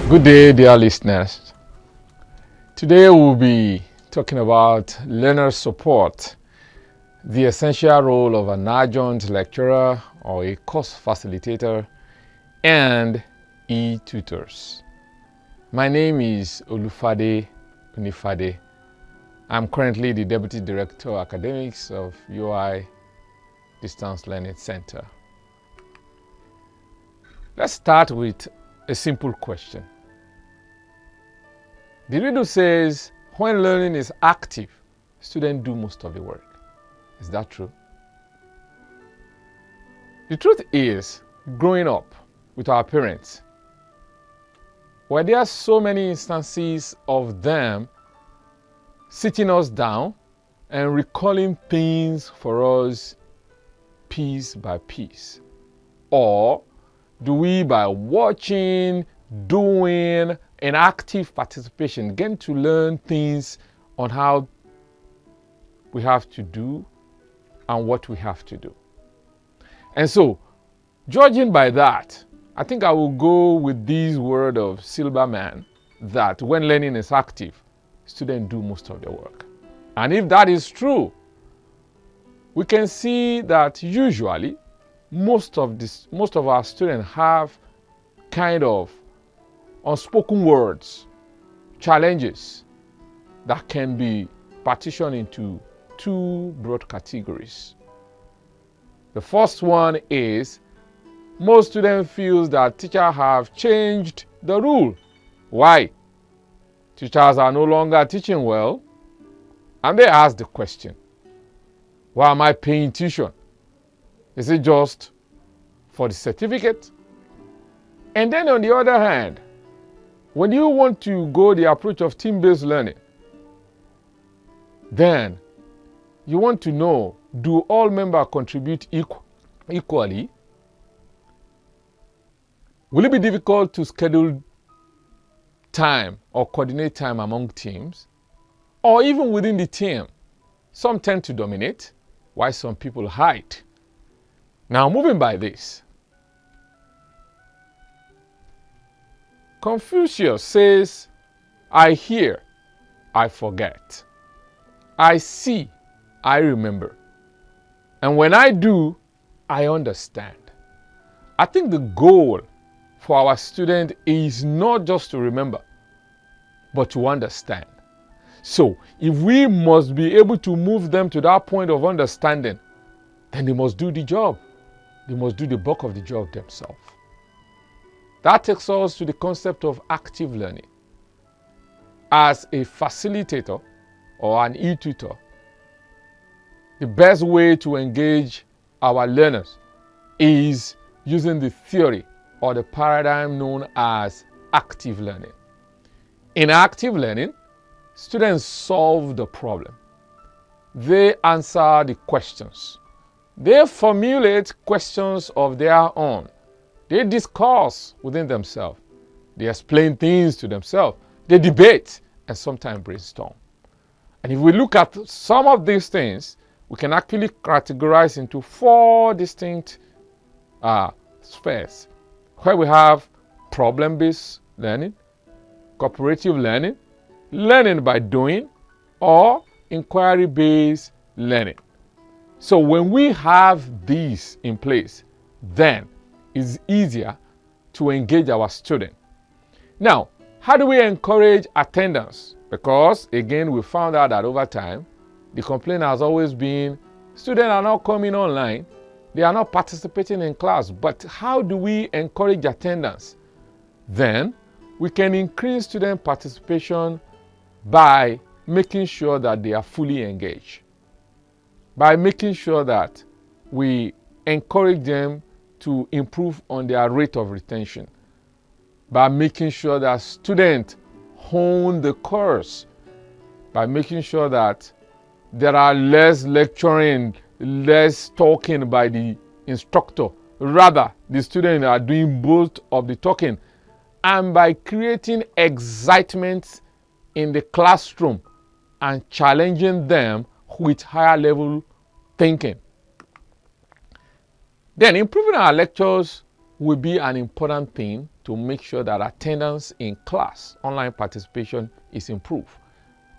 Good day, dear listeners. Today we'll be talking about learner support, the essential role of an adjunct lecturer or a course facilitator, and E-Tutors. My name is Prof Onifade. I'm currently the Deputy Director of Academics of UI Distance Learning Center. Let's start with a simple question. The riddle says, when learning is active, students do most of the work. Is that true? The truth is, growing up with our parents, where there are so many instances of them sitting us down and recalling things for us piece by piece? Or do we, by watching, doing, and active participation, getting to learn things on how we have to do and what we have to do? And so, judging by that, I think I will go with this word of Silberman that when learning is active, students do most of the work. And if that is true, we can see that usually most of our students have kind of unspoken words, challenges that can be partitioned into two broad categories. The first one is most students feel that teachers have changed the rule. Why? Teachers are no longer teaching well, and they ask the question, why am I paying tuition? Is it just for the certificate? And then on the other hand, when you want to go the approach of team-based learning, then you want to know, do all members contribute equally? Will it be difficult to schedule time or coordinate time among teams? Or even within the team, some tend to dominate, while some people hide. Now, moving by this, Confucius says, I hear, I forget. I see, I remember. And when I do, I understand. I think the goal for our student is not just to remember, but to understand. So, if we must be able to move them to that point of understanding, then they must do the job. They must do the bulk of the job themselves. That takes us to the concept of active learning. As a facilitator or an e-tutor, the best way to engage our learners is using the theory or the paradigm known as active learning. In active learning, students solve the problem. They answer the questions. They formulate questions of their own. They discuss within themselves. They explain things to themselves. They debate and sometimes brainstorm. And if we look at some of these things, we can actually categorize into four distinct spheres, where we have problem-based learning, cooperative learning, learning by doing, or inquiry-based learning. So when we have these in place, then it's easier to engage our student. Now, how do we encourage attendance? Because, again, we found out that over time, the complaint has always been, students are not coming online, they are not participating in class. But how do we encourage attendance? Then, we can increase student participation by making sure that they are fully engaged. By making sure that we encourage them to improve on their rate of retention. By making sure that students hone the course. By making sure that there are less lecturing, less talking by the instructor. Rather, the students are doing both of the talking. And by creating excitement in the classroom and challenging them with higher level thinking. Then improving our lectures will be an important thing to make sure that attendance in class, online participation, is improved.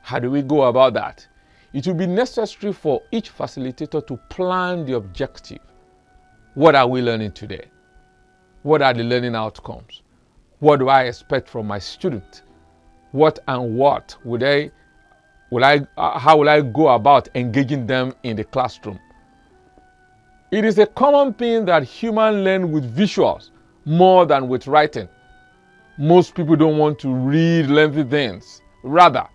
How do we go about that? It will be necessary for each facilitator to plan the objective. What are we learning today? What are the learning outcomes? What do I expect from my student? What and what how will I go about engaging them in the classroom? It is a common thing that humans learn with visuals more than with writing. Most people don't want to read lengthy things. Rather,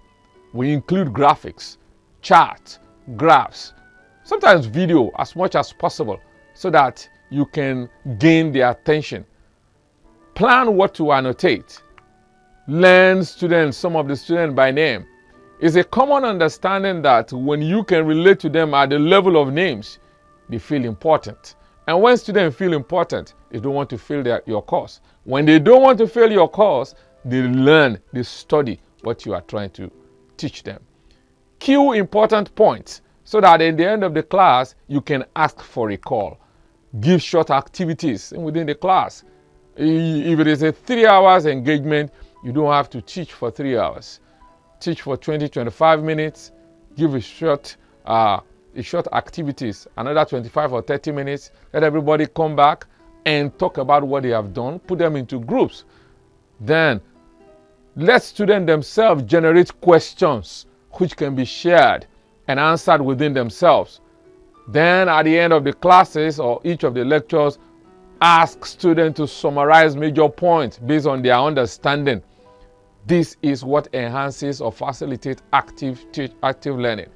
we include graphics, charts, graphs, sometimes video as much as possible so that you can gain their attention. Plan what to annotate. Learn some of the students by name. It's a common understanding that when you can relate to them at the level of names, they feel important. And when students feel important, they don't want to fail your course. When they don't want to fail your course, they learn, they study what you are trying to teach them. Cue important points so that at the end of the class, you can ask for a call. Give short activities within the class. If it is a 3 hours engagement, you don't have to teach for 3 hours. Teach for 20-25 minutes. Give a short activities, another 25 or 30 minutes. Let everybody come back and talk about what they have done. Put them into groups. Then let students themselves generate questions which can be shared and answered within themselves. Then at the end of the classes or each of the lectures, ask students to summarize major points based on their understanding. This is what enhances or facilitates active learning.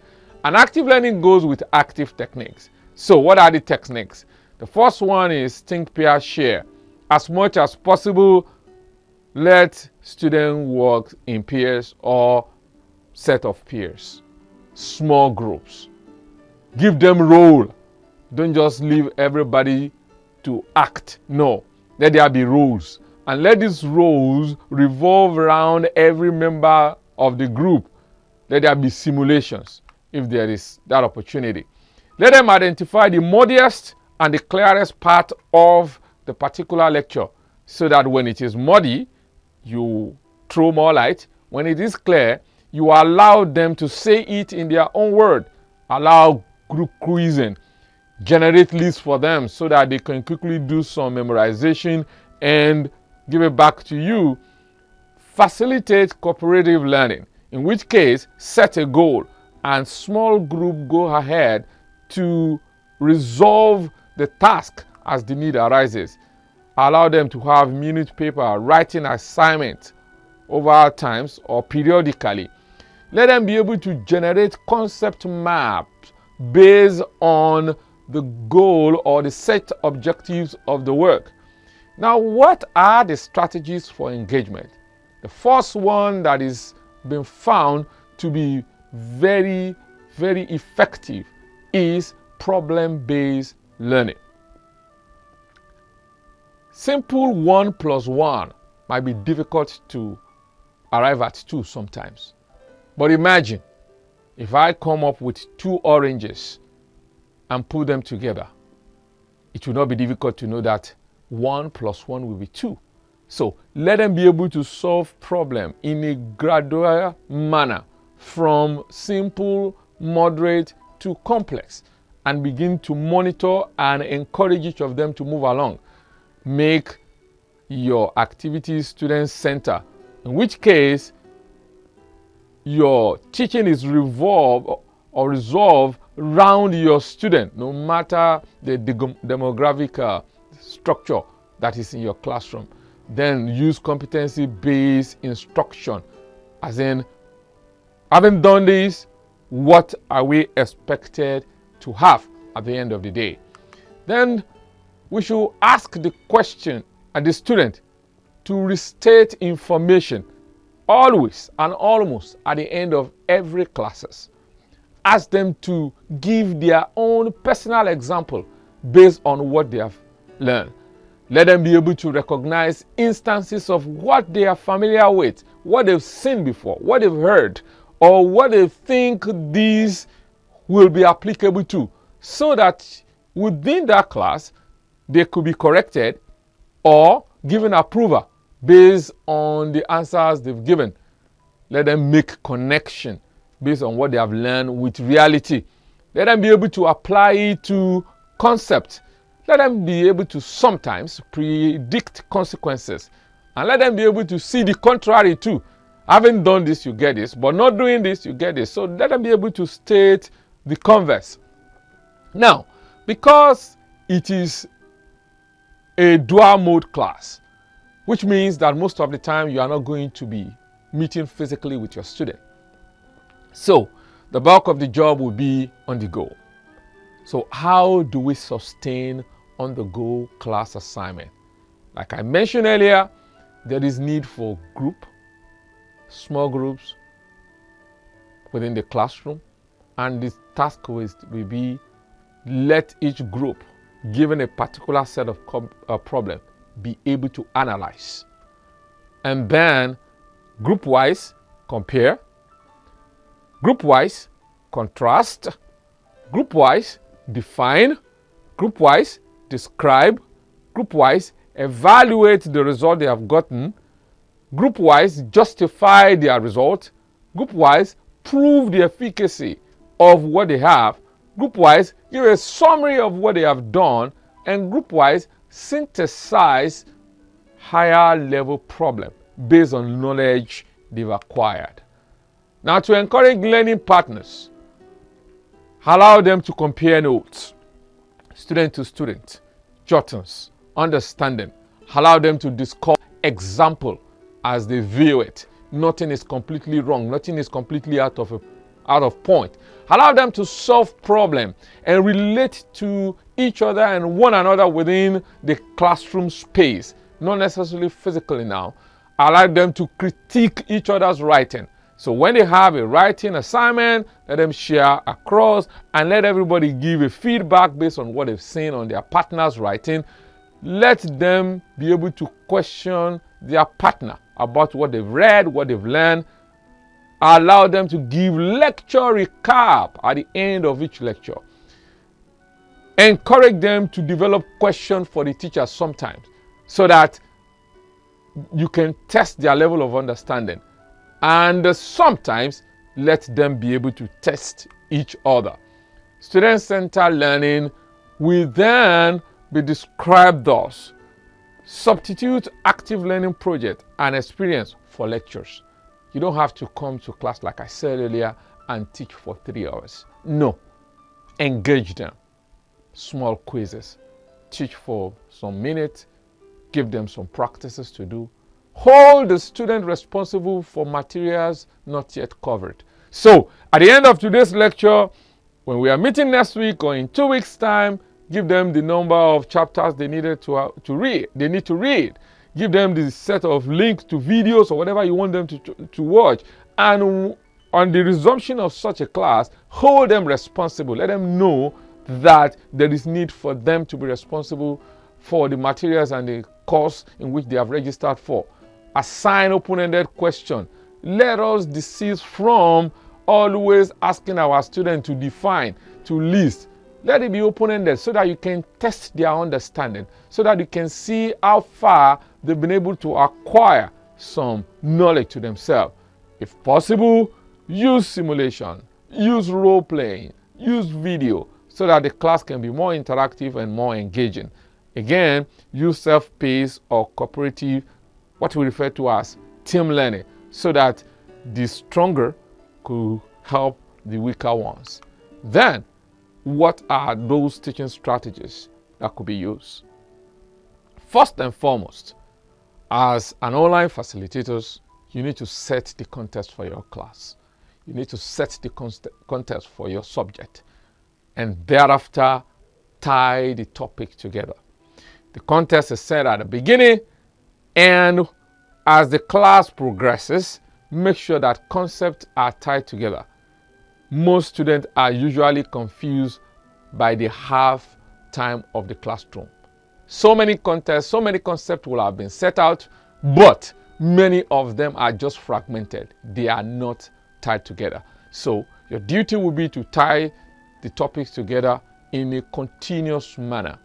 And active learning goes with active techniques. So what are the techniques? The first one is think, pair, share. As much as possible, let students work in pairs or set of peers, small groups. Give them role. Don't just leave everybody to act. No, let there be roles. And let these roles revolve around every member of the group. Let there be simulations if there is that opportunity. Let them identify the muddiest and the clearest part of the particular lecture so that when it is muddy, you throw more light. When it is clear, you allow them to say it in their own word. Allow group quizzing. Generate lists for them so that they can quickly do some memorization and give it back to you. Facilitate cooperative learning, in which case set a goal and small group go ahead to resolve the task as the need arises. Allow them to have minute paper writing assignment over times or periodically. Let them be able to generate concept maps based on the goal or the set objectives of the work. Now, what are the strategies for engagement? The first one that is been found to be very, very effective is problem-based learning. Simple 1 + 1 might be difficult to arrive at 2 sometimes. But imagine if I come up with 2 oranges and put them together. It will not be difficult to know that 1 + 1 will be 2. So let them be able to solve problem in a gradual manner from simple, moderate to complex and begin to monitor and encourage each of them to move along. Make your activities student-centered, in which case your teaching is resolved around your student, no matter the demographic structure that is in your classroom. Then use competency-based instruction, as in, having done this, what are we expected to have at the end of the day? Then we should ask the question at the student to restate information always and almost at the end of every classes. Ask them to give their own personal example based on what they have learned. Let them be able to recognize instances of what they are familiar with, what they've seen before, what they've heard, or what they think these will be applicable to, so that within that class, they could be corrected or given approval based on the answers they've given. Let them make connection based on what they have learned with reality. Let them be able to apply it to concept. Let them be able to sometimes predict consequences. And let them be able to see the contrary too. Having done this, you get this, but not doing this, you get this. So let them be able to state the converse. Now, because it is a dual mode class, which means that most of the time you are not going to be meeting physically with your student. So the bulk of the job will be on the go. So how do we sustain on the go class assignment? Like I mentioned earlier, there is need for small groups within the classroom, and the task will be let each group, given a particular set of problem, be able to analyze, and then group-wise compare, group-wise contrast, group-wise define, group-wise describe, group-wise evaluate the result they have gotten, group-wise justify their result, group-wise prove the efficacy of what they have, group-wise give a summary of what they have done, and group-wise synthesize higher level problem based on knowledge they've acquired. Now, to encourage learning partners, allow them to compare notes, student to student, jottings, understanding. Allow them to discuss example as they view it. Nothing is completely wrong. Nothing is completely out of point. Allow them to solve problem and relate to each other and one another within the classroom space, not necessarily physically now. Allow them to critique each other's writing. So when they have a writing assignment, let them share across and let everybody give a feedback based on what they've seen on their partner's writing. Let them be able to question their partner about what they've read, what they've learned. Allow them to give lecture recap at the end of each lecture. Encourage them to develop questions for the teacher sometimes so that you can test their level of understanding. And sometimes let them be able to test each other. Student-centered learning will then be described thus: substitute active learning project and experience for lectures. You don't have to come to class, like I said earlier, and teach for 3 hours. No. Engage them. Small quizzes. Teach for some minutes. Give them some practices to do. Hold the student responsible for materials not yet covered. So, at the end of today's lecture, when we are meeting next week or in 2 weeks' time, give them the number of chapters they needed to read. They need to read. Give them the set of links to videos or whatever you want them to watch. And on the resumption of such a class, hold them responsible. Let them know that there is need for them to be responsible for the materials and the course in which they have registered for. Assign open-ended question. Let us desist from always asking our students to define, to list. Let it be open-ended so that you can test their understanding, so that you can see how far they've been able to acquire some knowledge to themselves. If possible, use simulation, use role-playing, use video, so that the class can be more interactive and more engaging. Again, use self-paced or cooperative, what we refer to as team learning, so that the stronger could help the weaker ones. Then, what are those teaching strategies that could be used? First and foremost, as an online facilitator, you need to set the context for your class. You need to set the context for your subject, and thereafter tie the topic together. The context is set at the beginning, and as the class progresses, make sure that concepts are tied together. Most students are usually confused by the half time of the classroom. So many concepts will have been set out, but many of them are just fragmented. They are not tied together. So your duty will be to tie the topics together in a continuous manner.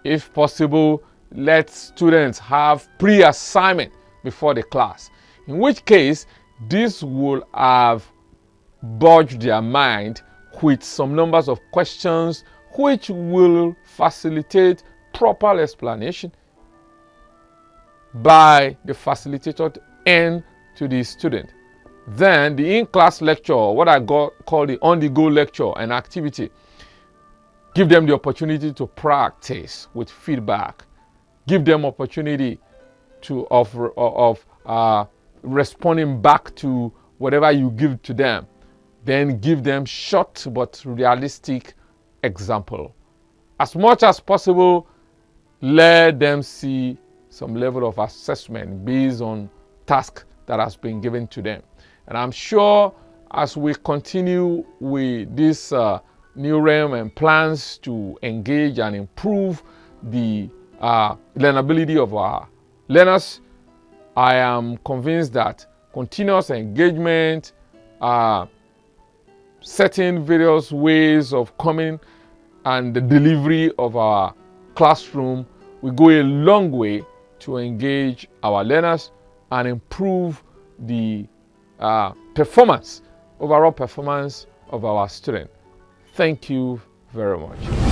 If possible, let students have pre-assignment before the class, in which case this will have budged their mind with some numbers of questions which will facilitate proper explanation by the facilitator and to the student. Then the in-class lecture, what I call the on-the-go lecture and activity, give them the opportunity to practice with feedback. Give them opportunity of responding back to whatever you give to them. Then give them short but realistic example. As much as possible, let them see some level of assessment based on task that has been given to them. And I'm sure as we continue with this new realm and plans to engage and improve the learnability of our learners, I am convinced that continuous engagement, setting various ways of coming and the delivery of our classroom will go a long way to engage our learners and improve the overall performance of our students. Thank you very much.